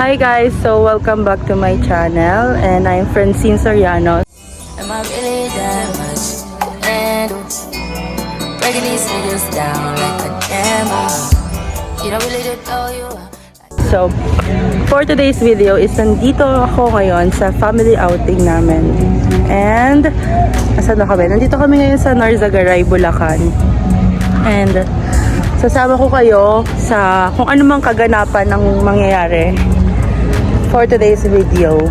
Hi guys, so welcome back to my channel and I'm Francine Soriano. Am I really that much to handle? Breaking these niggas down like a camera. You don't really know you. So, for today's video is nandito ako ngayon sa family outing namin. And, asan na kami? Nandito kami ngayon sa Narzagaray, Bulacan. And, sasama ko kayo sa kung ano mang kaganapan ng mangyayari for today's video.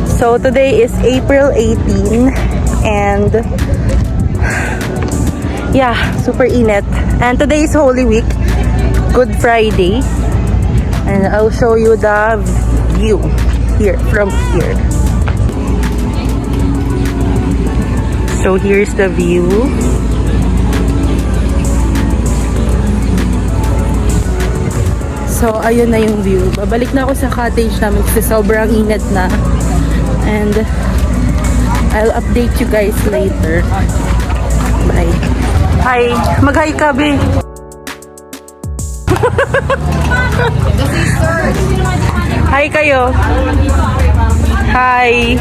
So, today is April 18 and yeah, super init. And today is Holy Week, Good Friday. And I'll show you the view here, from here. So here's the view. So ayun na yung view. Babalik na ako sa cottage namin kasi sobrang init na. And I'll update you guys later. Bye. Hi! Mag-hi ka, be! Hi kayo. Hi.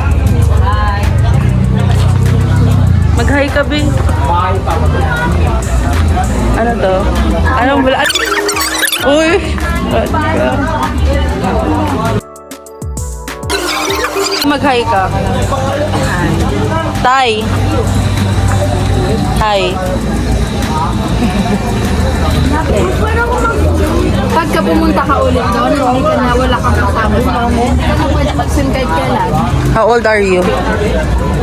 Mag-hi ka, be. Ano to? Anong wala? Uy. Mag-hi ka. Tay. Hi. Pagka pumunta ka ulit doon, hindi ka na wala kang kasama sa amin. Ano pwede mag-sim kahit kailan? How old are you?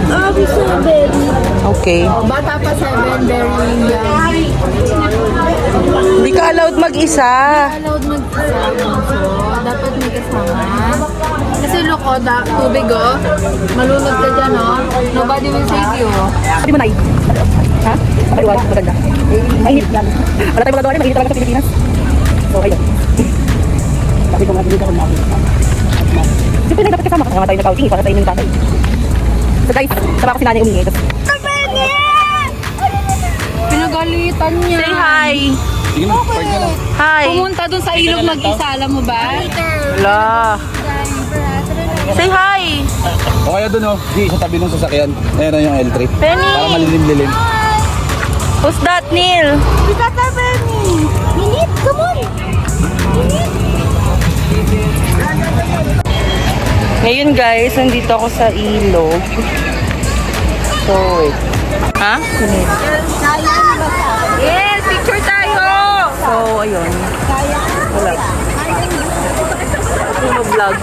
Abi 7. Okay. Bata pa 7, very young. Hindi ka allowed mag-isa. Allowed mag-kasama. So, dapat may kasama. Kasi look, tubig malunod ka dyan, nobody will save you. Sabi mo, Nay. Ha? Kapaliwag, maganda. Mainit yan. Wala tayong magagawa rin, mainit talaga sa Pilipinas. So, ayun. Sabi ko nga, dito ako namin. Siyempre na dapat kasama ka. Kaya tayo nag-outing, para tayo ng tatay. So guys, sama ko si nanay umingi. Pinagalitan niya. Say hi! Hi! Pumunta dun sa ilog mag-isa, alam mo ba? Wala. Say hi! O kaya dun di sa tabi ng sasakyan. Ayan na yung L3. Penny! Para malilim-lilim. Who's that, Neil? We got that Benny! Minit, come on! Ngayon guys, nandito ako sa ilog. So, wait. Ha? Yes! Picture tayo! So, ayun. Wala. Ano vlog?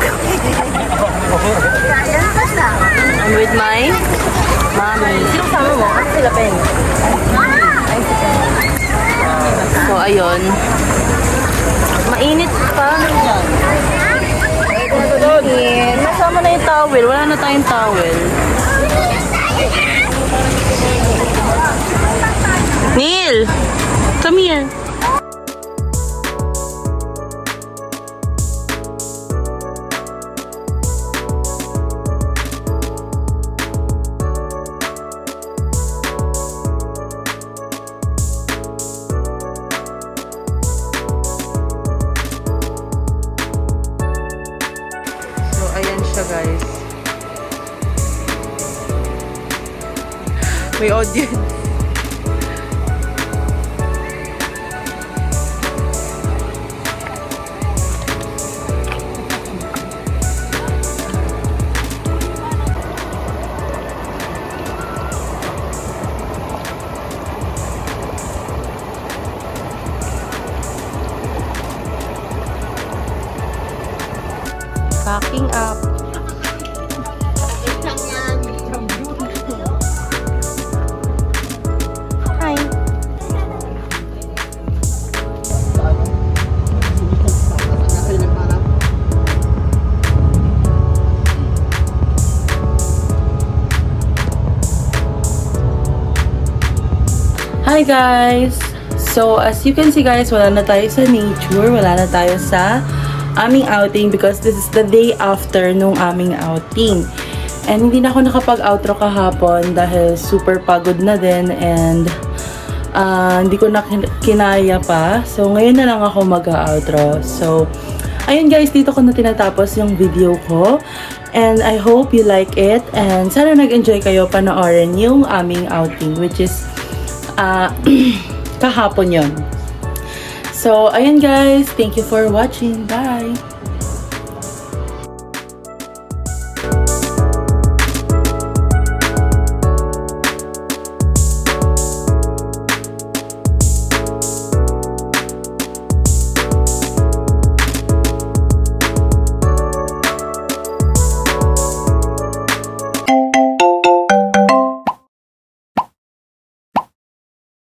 I'm with my mommy. Sino kasama mo? Sila Penny. So, ayun. Mainit pa. Nasama na yung towel. Wala na tayong towel. Neil! Come here. Ayan siya guys. May audience. Packing up. Hi. Hi guys! So as you can see guys, wala na tayo sa nature, wala na tayo sa aming outing because this is the day after nung aming outing. And hindi na ako nakapag-outro kahapon dahil super pagod na din and hindi ko na kinaya pa. So, ngayon na lang ako mag-outro. So, ayun guys, dito ko na tinatapos yung video ko. And I hope you like it. And sana nag-enjoy kayo panoorin yung aming outing, which is kahapon yon. So, ayun guys. Thank you for watching. Bye!